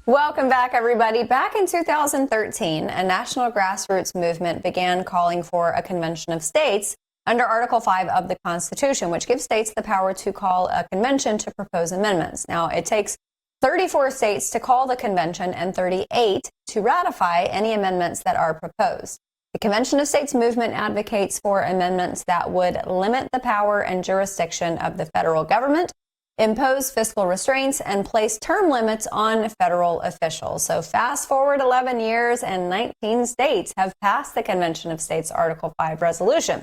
Welcome back, everybody. Back in 2013, a national grassroots movement began calling for a convention of states under Article 5 of the Constitution, which gives states the power to call a convention to propose amendments. Now, it takes 34 states to call the convention and 38 to ratify any amendments that are proposed. The Convention of States movement advocates for amendments that would limit the power and jurisdiction of the federal government, impose fiscal restraints, and place term limits on federal officials. So fast forward 11 years and 19 states have passed the Convention of States Article 5 resolution.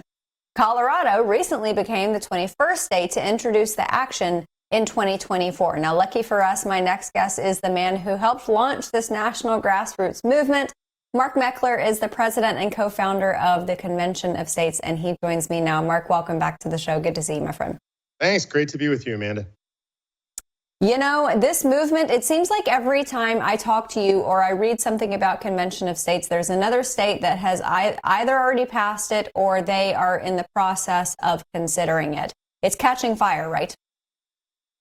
Colorado recently became the 21st state to introduce the action in 2024. Now, lucky for us, my next guest is the man who helped launch this national grassroots movement. Mark Meckler is the president and co-founder of the Convention of States, and he joins me now. Mark, welcome back to the show. Good to see you, my friend. Thanks. Great to be with you, Amanda. You know, this movement, it seems like every time I talk to you or I read something about Convention of States, there's another state that has either already passed it or they are in the process of considering it. It's catching fire, right?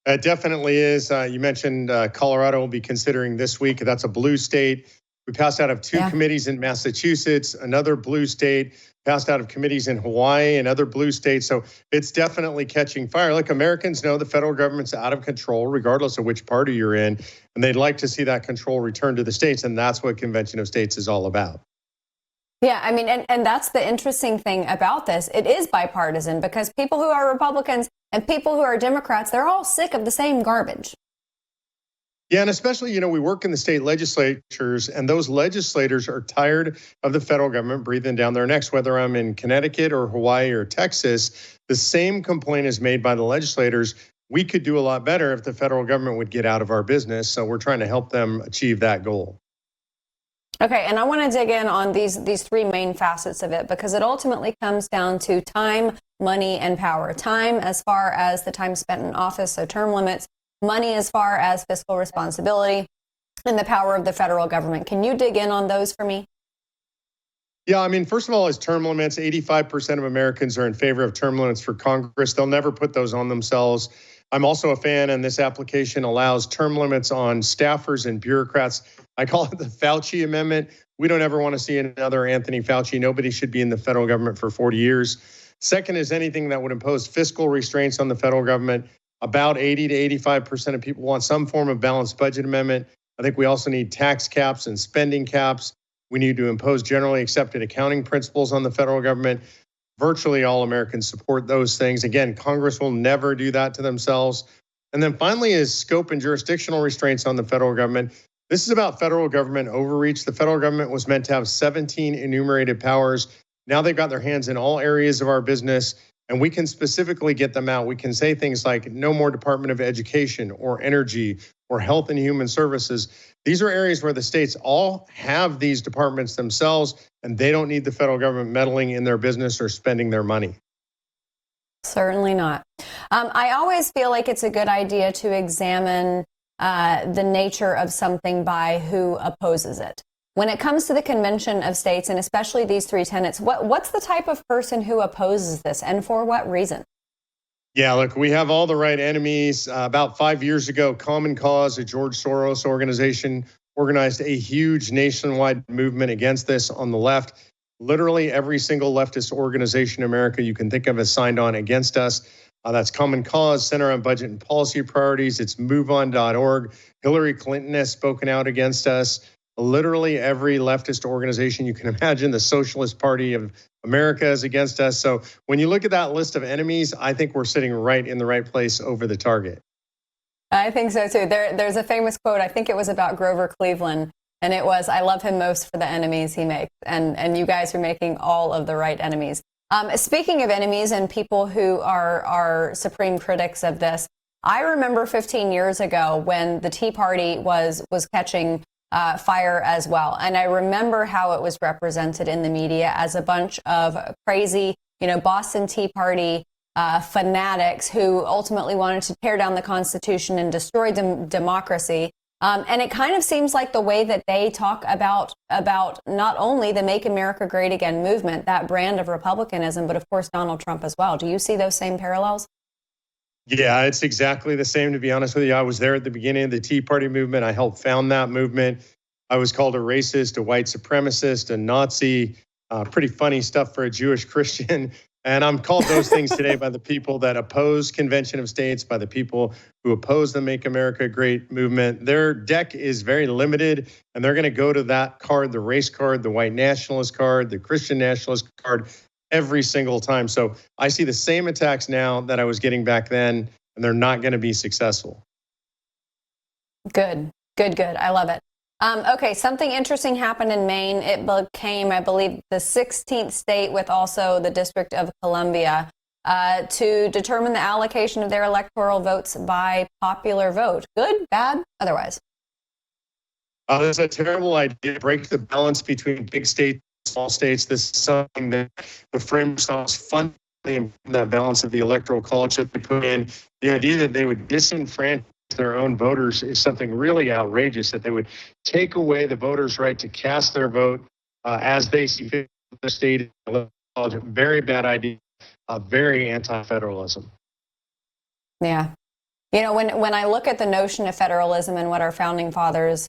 It definitely is. You mentioned Colorado will be considering this week. That's a blue state. We passed out of two committees in Massachusetts, another blue state, passed out of committees in Hawaii, and other blue states. So it's definitely catching fire. Look, Americans know the federal government's out of control, regardless of which party you're in, and they'd like to see that control return to the states, and that's what Convention of States is all about. Yeah, I mean, and that's the interesting thing about this. It is bipartisan because people who are Republicans and people who are Democrats, they're all sick of the same garbage. Yeah, and especially, we work in the state legislatures, and those legislators are tired of the federal government breathing down their necks. Whether I'm in Connecticut or Hawaii or Texas, the same complaint is made by the legislators. We could do a lot better if the federal government would get out of our business. So we're trying to help them achieve that goal. Okay, and I want to dig in on these three main facets of it because it ultimately comes down to time, money, and power. Time as far as the time spent in office, so term limits. Money as far as fiscal responsibility, and the power of the federal government. Can you dig in on those for me? Yeah, I mean, first of all, is term limits. 85% of Americans are in favor of term limits for Congress. They'll never put those on themselves. I'm also a fan, and this application allows term limits on staffers and bureaucrats. I call it the Fauci Amendment. We don't ever want to see another Anthony Fauci. Nobody should be in the federal government for 40 years. Second is anything that would impose fiscal restraints on the federal government. About 80 to 85% of people want some form of balanced budget amendment. I think we also need tax caps and spending caps. We need to impose generally accepted accounting principles on the federal government. Virtually all Americans support those things. Again, Congress will never do that to themselves. And then finally is scope and jurisdictional restraints on the federal government. This is about federal government overreach. The federal government was meant to have 17 enumerated powers. Now they've got their hands in all areas of our business. And we can specifically get them out. We can say things like no more Department of Education or Energy or Health and Human Services. These are areas where the states all have these departments themselves, and they don't need the federal government meddling in their business or spending their money. Certainly not. I always feel like it's a good idea to examine the nature of something by who opposes it. When it comes to the Convention of States, and especially these three tenets, what's the type of person who opposes this and for what reason? Yeah, look, we have all the right enemies. About 5 years ago, Common Cause, a George Soros organization, organized a huge nationwide movement against this on the left. Literally every single leftist organization in America you can think of has signed on against us. That's Common Cause, Center on Budget and Policy Priorities. It's MoveOn.org. Hillary Clinton has spoken out against us. Literally every leftist organization you can imagine, the Socialist Party of America is against us. So when you look at that list of enemies, I think we're sitting right in the right place over the target. I think so, too. There's a famous quote, I think it was about Grover Cleveland, and it was, I love him most for the enemies he makes. And you guys are making all of the right enemies. Speaking of enemies and people who are supreme critics of this, I remember 15 years ago when the Tea Party was catching fire as well. And I remember how it was represented in the media as a bunch of crazy, Boston Tea Party fanatics who ultimately wanted to tear down the Constitution and destroy democracy. And it kind of seems like the way that they talk about not only the Make America Great Again movement, that brand of republicanism, but of course Donald Trump as well. Do you see those same parallels? Yeah, it's exactly the same, to be honest with you. I was there at the beginning of the Tea Party movement. I helped found that movement. I was called a racist, a white supremacist, a Nazi, pretty funny stuff for a Jewish Christian. And I'm called those things today by the people that oppose Convention of States, by the people who oppose the Make America Great movement. Their deck is very limited, and they're going to go to that card, the race card, the white nationalist card, the Christian nationalist card, every single time. So I see the same attacks now that I was getting back then, and they're not going to be successful. Good. I love it. Okay, something interesting happened in Maine. It became, I believe, the 16th state with also the District of Columbia to determine the allocation of their electoral votes by popular vote. Good, bad, otherwise? It's a terrible idea. It breaks the balance between big states and small states. This is something that the framers thought was fundamentally in that balance of the Electoral College that they put in. The idea that they would disenfranchise their own voters is something really outrageous, that they would take away the voters' right to cast their vote as they see fit in the state. Very bad idea, very anti-federalism. Yeah. You know, when I look at the notion of federalism and what our founding fathers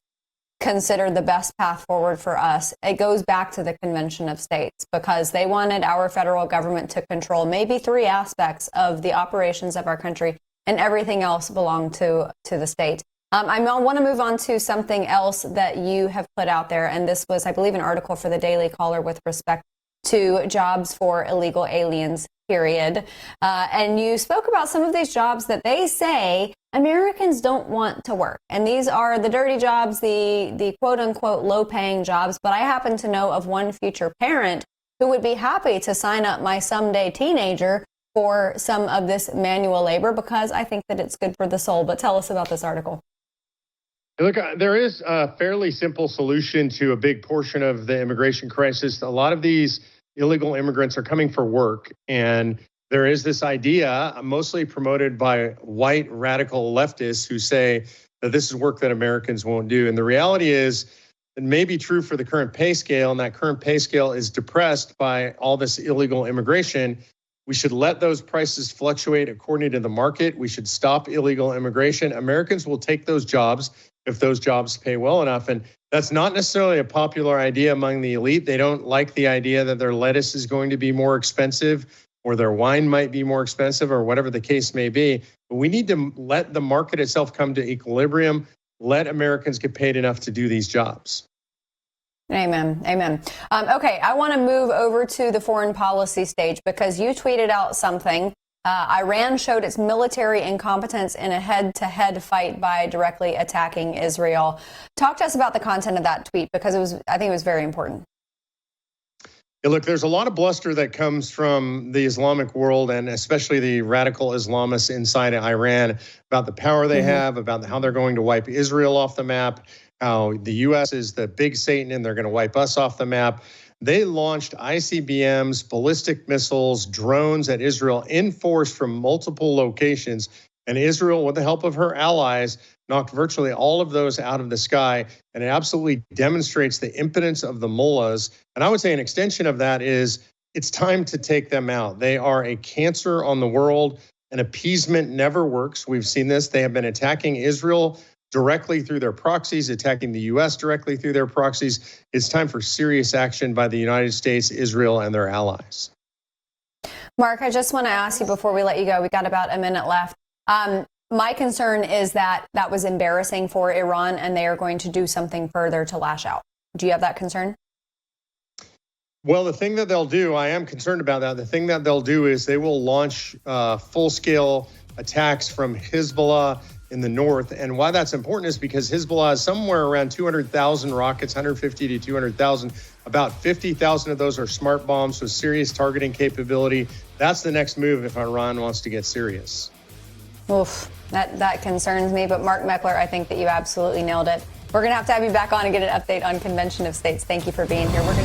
considered the best path forward for us, it goes back to the Convention of States, because they wanted our federal government to control maybe three aspects of the operations of our country, and everything else belonged to the state. I want to move on to something else that you have put out there, and this was, I believe, an article for the Daily Caller with respect to jobs for illegal aliens, period. And you spoke about some of these jobs that they say Americans don't want to work. And these are the dirty jobs, the quote-unquote low-paying jobs. But I happen to know of one future parent who would be happy to sign up my someday teenager for some of this manual labor, because I think that it's good for the soul. But tell us about this article. Look, there is a fairly simple solution to a big portion of the immigration crisis. A lot of these illegal immigrants are coming for work, and there is this idea, mostly promoted by white radical leftists, who say that this is work that Americans won't do. And the reality is, it may be true for the current pay scale, and that current pay scale is depressed by all this illegal immigration. We should let those prices fluctuate according to the market. We should stop illegal immigration. Americans will take those jobs if those jobs pay well enough. And that's not necessarily a popular idea among the elite. They don't like the idea that their lettuce is going to be more expensive, or their wine might be more expensive, or whatever the case may be. But we need to let the market itself come to equilibrium. Let Americans get paid enough to do these jobs. Amen. Okay, I want to move over to the foreign policy stage, because you tweeted out something. Iran showed its military incompetence in a head-to-head fight by directly attacking Israel. Talk to us about the content of that tweet, because I think it was very important. Yeah, look, there's a lot of bluster that comes from the Islamic world, and especially the radical Islamists inside Iran, about the power they have, about how they're going to wipe Israel off the map, how the U.S. is the big Satan and they're going to wipe us off the map. They launched ICBMs, ballistic missiles, drones at Israel in force from multiple locations. And Israel, with the help of her allies, knocked virtually all of those out of the sky. And it absolutely demonstrates the impotence of the mullahs. And I would say an extension of that is it's time to take them out. They are a cancer on the world, and appeasement never works. We've seen this. They have been attacking Israel directly through their proxies, attacking the U.S. directly through their proxies. It's time for serious action by the United States, Israel, and their allies. Mark, I just want to ask you before we let you go, we got about a minute left. My concern is that was embarrassing for Iran, and they are going to do something further to lash out. Do you have that concern? Well, the thing that they'll do, I am concerned about that. The thing that they'll do is they will launch full-scale attacks from Hezbollah in the north. And why that's important is because Hezbollah is somewhere around 200,000 rockets, 150 to 200,000. About 50,000 of those are smart bombs with serious targeting capability. That's the next move if Iran wants to get serious. Oof, that concerns me. But Mark Meckler, I think that you absolutely nailed it. We're going to have you back on and get an update on Convention of States. Thank you for being here. We're going to